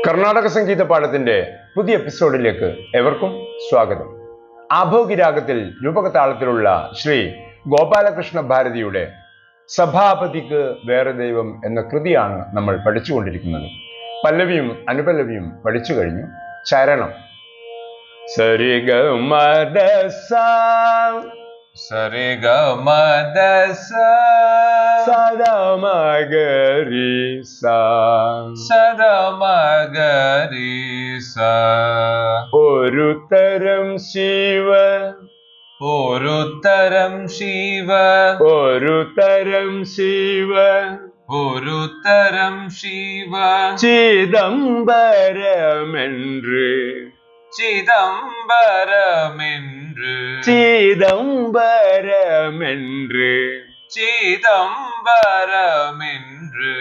കർണാടക സംഗീത പാഠത്തിന്റെ പുതിയ എപ്പിസോഡിലേക്ക് എവർക്കും സ്വാഗതം. ആഭോഗിരാഗത്തിൽ രൂപകതാളത്തിലുള്ള ശ്രീ ഗോപാലകൃഷ്ണ ഭാരതിയുടെ സഭാപതിക്ക് വേറെ ദൈവം എന്ന കൃതിയാണ് നമ്മൾ പഠിച്ചുകൊണ്ടിരിക്കുന്നത്. പല്ലവിയും അനുപല്ലവിയും പഠിച്ചു കഴിഞ്ഞു. ചരണം സരിഗമദസ സരിഗമദസ സദമഗരിസ സദമഗരിസ ഒരു തരം ശിവ ഒരു തരം ശിവ ഒരു തരം ശിവ ഒരു തരം ശിവ ചിദംബരമെன்று ചിദംബരമെன்று ചിദംബരമെன்று ചിദംബരമെன்று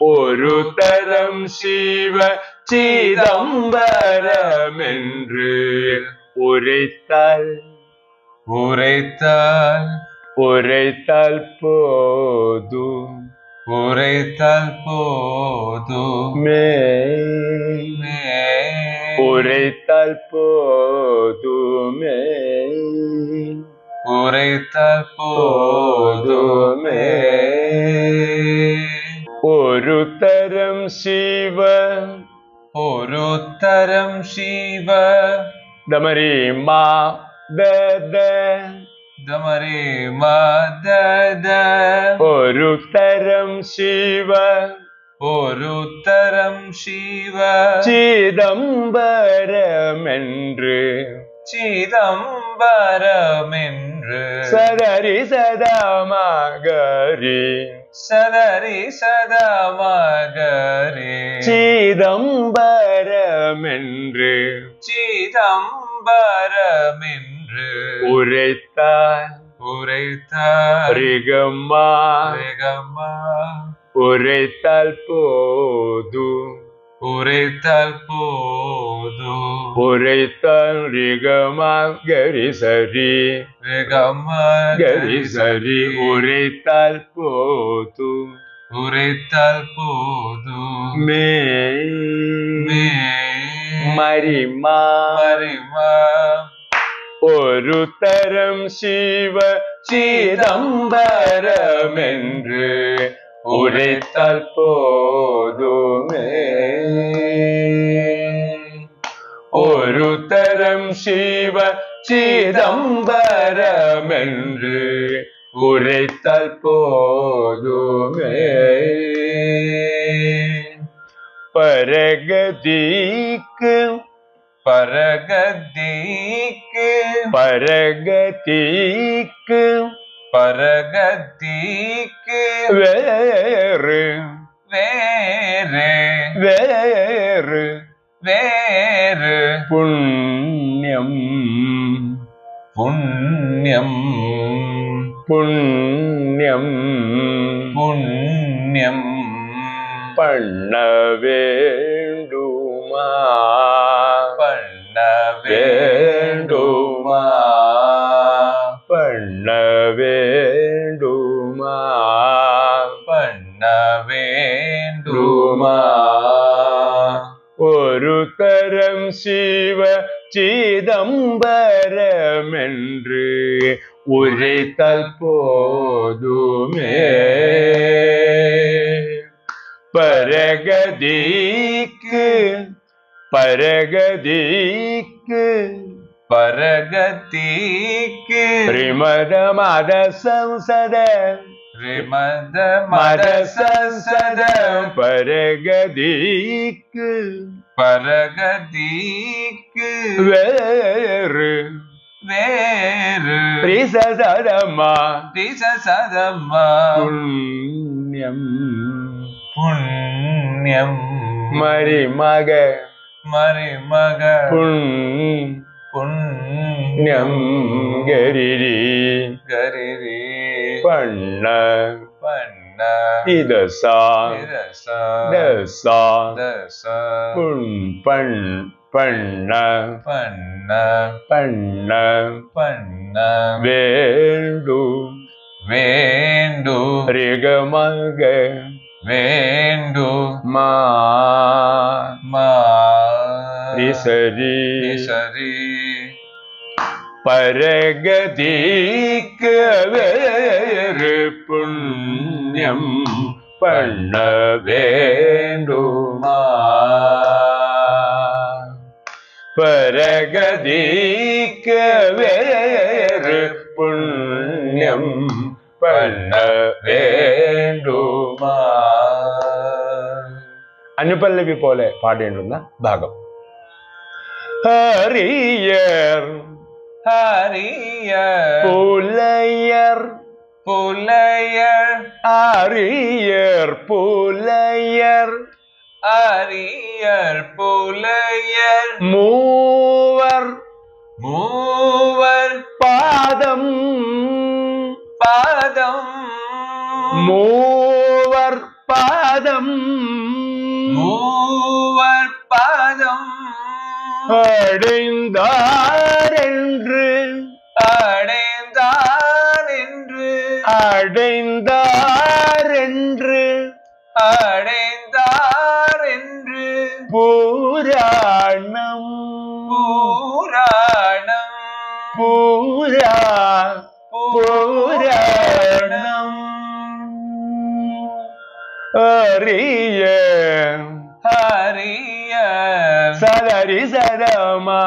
ഒരു തരം ശിവ ചിദംബരമെன்று ഉரைத்தால் ഉரைத்தாൽ ഉரைத்தாൽ போதும் உரைத்தால் போதுமே உரைத்தால் போதுமே உரைத்தால் போதுமே ഒരു തരം ശിവ ഒരു തരം ശിവ ദമരി മാ ദദ ദമരി മദദ ഒരു തരം ശിവ ഒരു തരം ശിവ ചിദംബരമെன்று ചിദംബരമെன்று സദരി സദമഗരി സദരി സദമഗരി ചിദംബരമെன்று ചിദംബരമെன்று ഉரைத்தாൽ ഉரைத்தாൽ ரிகமா ரிகமா உரைத்தால் போதும் உரைத்தால் போதும் உரைத்தால் ரிகமா கரி சரி ரிகமா கரி சரி உரைத்தால் போதும் உரைத்தால் போதும் மே மரிமா மரிமா ഒരു തരം ശിവ ചിദംബരമെன்று ഉரைத்தாൽ പോതുമേ ഒരു തരം ശിവ ചിദംബരമെன்று ഉரைத்தாൽ പോതുമേ പരഗതിക്ക് பரகதிக்கு പരഗതിക്ക് பரகதிக்கு വേറെ வேறு വേറെ வேறு പുണ്യം புண்ணியம் പുണ്യം புண்ணியம் பண்ண வேண்டுமா பண்ண வேண்டுமா பண்ண வேண்டுமா பண்ண வேண்டுமா ഒരു തരം ശിവ ചിദംബരമെன்று ഉரைத்தால் போதுமே பரகதிக்கு பரகதிக்கு பரகதிக்கு ரிமத மத சம்சத ரிமத மத மத சம்சத பரகதிக்கு பரகதிக்கு வேறு வேறு ரிசதமா திசதமா புண்ணியம் புண்ணியம் மரிமக மரிமக புண்ணியம் கரிரி கரிரி பண்ண பண்ண இதசா இரசா தசா தசா பண்ண பண்ண பண்ண பண்ண வேண்டும் வேண்டும் ரிகமக வேண்டுமா ரிசரி சரி பரகதிக்கு வேறு புண்ணியம் பண்ண வேண்டுமா பரகதிக்கு வேறு புண்ணியம் பண்ண வேண்டுமா അനുപല്ലവി പോലെ പാടേണ്ടുന്ന ഭാഗം. ഹരിയർ ஹரியர் പുലയർ புலையர் അറിയർ പുലയർ அரியர் புலையர் മൂവർ மூவர் പാദം பாதம் മൂവർ പാദം மூவர் பாதம் அடைந்தாரென்று அடைந்தான் என்று அடைந்தாரென்று அடைந்தார் என்று புராணம் புராணம் புராணம் அறிய ஹரியர் சதரி சதமா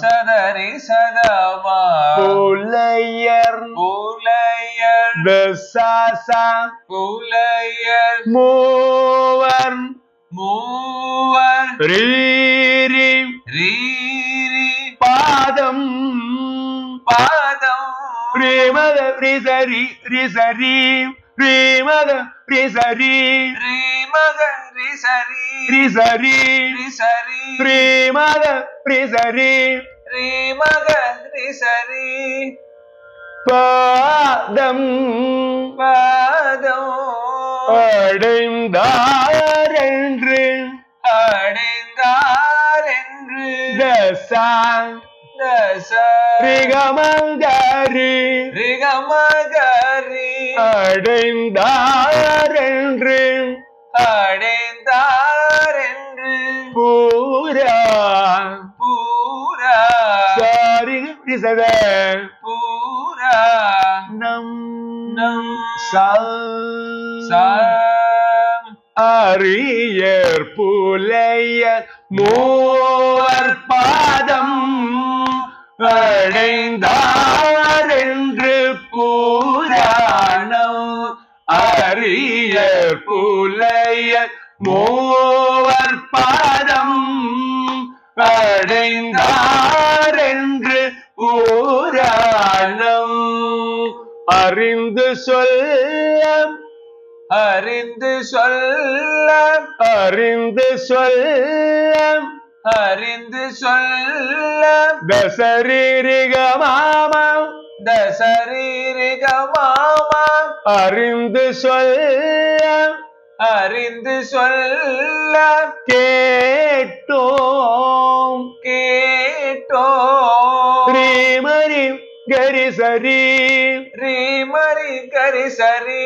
சதரி சதமா புலையர் புலையர் தசாசா புலையர் மூவர் மூவர் ரீரி ரீரி பாதம் பாதம் பிரேமத ரிசரி ரிசரி பிரேமத ரிசரி ரீமக ரிசரி ரிசரி ரிசரி பிரேமத ரிசரி ரீமக ரிசரி பாதம் பாதம் அடைந்தாரென்று அடைந்தார் என்று தசா தச ரிகமங்கரி ரிகமகரி அடைந்தாரென்று அடைந்தார் என்று பூரா பூரா சாரி ரிசத பூரா நம் நம் சாம் அறியர் புலையர் மூவர் பாதம் அடைந்தாரென்று புராணம் அறியர் புலையர் மூவர் பாதம் அடைந்தாரென்று புராணம் அறிந்து சொல்ல அறிந்து சொல்ல அறிந்து சொல்ல அறிந்து சொல்ல தசரீரிகமாமா தசரீரிகமாமா அறிந்து சொல்ல அறிந்து சொல்ல கேட்டோம் கேட்டோம் ஸ்ரீமரி கரிசரி ரீமரி கரிசரி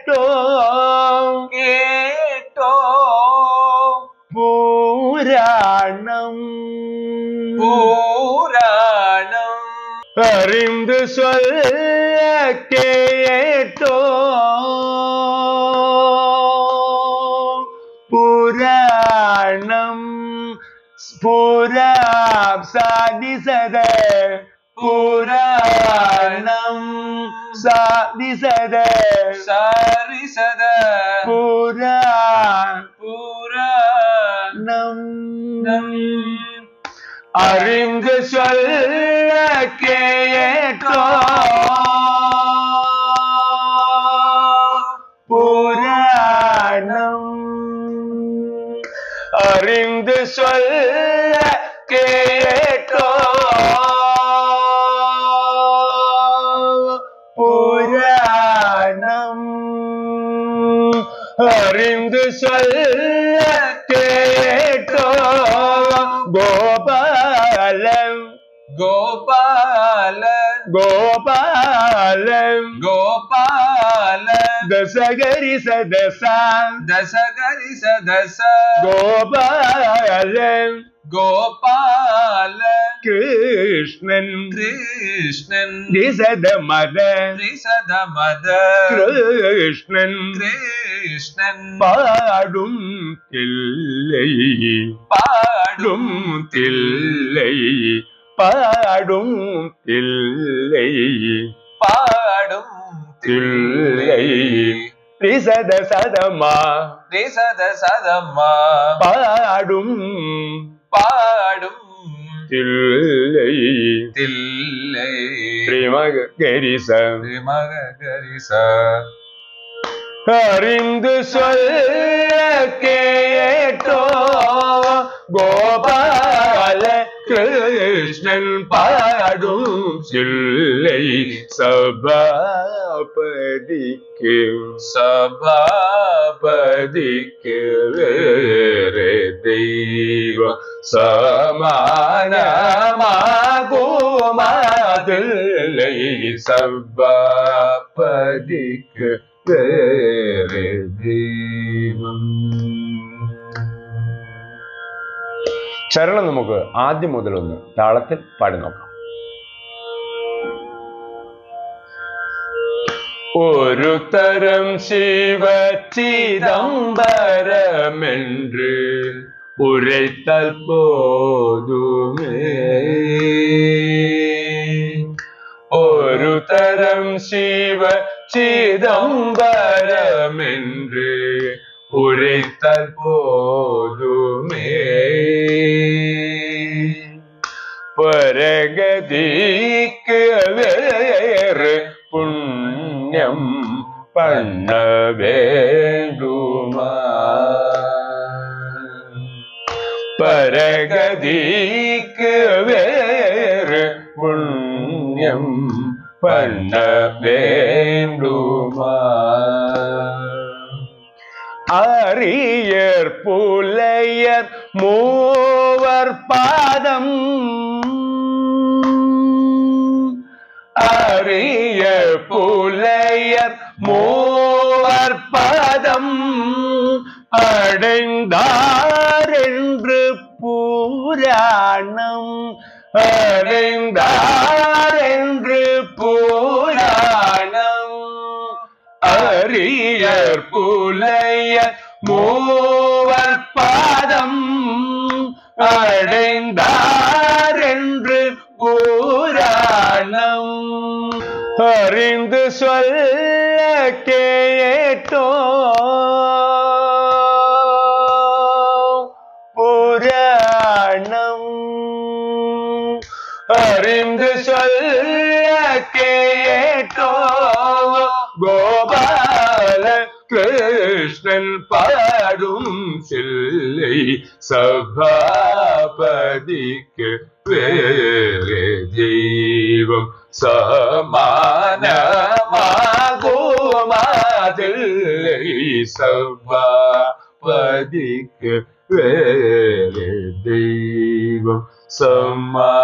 கேட்டோம் கேட்டோம் புராணம் புராணம் அறிந்து சொல்ல கேட்டோம் புராணம் புராம் சாதிசத புராணம் சாதிசத சரிசத புராணம் புராணம் அறிந்து சொல்ல கேட்டோம் புராணம் அறிந்து சொல்ல கேட்டோம் புராணம் அறிந்து சொல்ல கேட்டோம் கோபாலம் கோபால கோபாலம் கோபால ദശഗരി സദസ ദശഗരി സദസ ഗോപാലൻ ഗോപാല കൃഷ്ണൻ കൃഷ്ണൻ രിസദ മദ ரிசத மத കൃഷ്ണൻ கிருஷ்ணன் പാടും തില്ലൈ பாடும் തില്ലൈ പാടും തില്ലൈ பாடும் തില്ലൈ ரிசத சதமா ரிசத சதமா பாடும் பாடும் தில்லை தில்லை ஸ்ரீமக கரிச மக கரிச அறிந்து சொல்ல கேட்டோ கோபால கிருஷ்ணன் பாடும் சில்லை சபாபதிக்கு சபாபதிக்கு வேறு தெய்வம் சமானமாகுமாதில்லை சபாபதிக்கு വേറെ ദൈവം. ചരണം നമുക്ക് ആദ്യം മുതലൊന്ന് താളത്തിൽ പാടി നോക്കാം. ഒരു തരം ശിവ ചിദംബരമെன்று ഉரைத்தால் போதுமே. ஒரு தரம் சிவ சிதம்பரமென்று உரைத்தால் போதுமே. பரகதிக்கு வேறு புண்ணியம் பண்ண வேண்டுமா? பரகதிக்கு வேறு புண்ணியம் பண்ண வேண்டுமா? அரியர் புலையர் மூவர் பாதம் அரிய புலையர் மூவர் பாதம் அடைந்தார் என்று புராணம் அடைந்தார் என்று புராணம். அரியர் புலையர் மூவர் பாதம் அடைந்தார் என்று புராணம். அறிந்து சொல்ல கேட்டோ புராணம். அறிந்து சொல்ல கேட்டோ கோபால கிருஷ்ணன் பாடும் சில்லை சபாபதிக்கு வேறு தெய்வம் சமானமாகுமாதில்லை. சபாபதிக்கு வேறு தெய்வம் சமானமாகுமா